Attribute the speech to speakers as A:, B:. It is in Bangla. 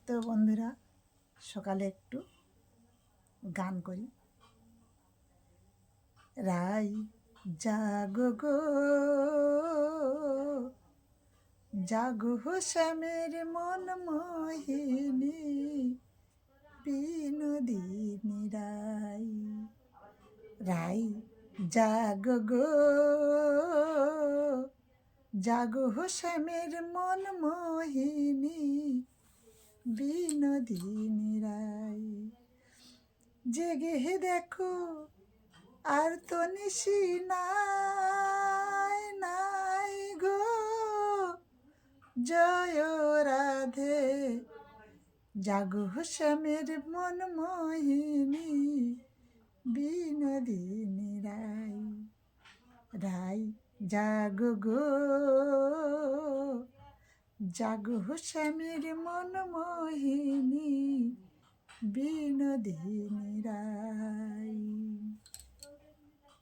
A: তো বন্ধুরা, সকালে একটু গান করি। রাই জাগো গো জাগো শ্যামের মন মোহিনী, বিনোদিনী রাই। রাই জাগো গো জাগো শ্যামের মন মোহিনী, বিনোদিনী রাই। জেগে দেখো আর তো নিশি নাই নাই গো, জয় রাধে। জাগো শ্যামের মন মোহিনী, বিনোদিনী রাই। রাই জাগো গো জাগো শ্যামের মন মোহিনী, বিনোদিনী রাই।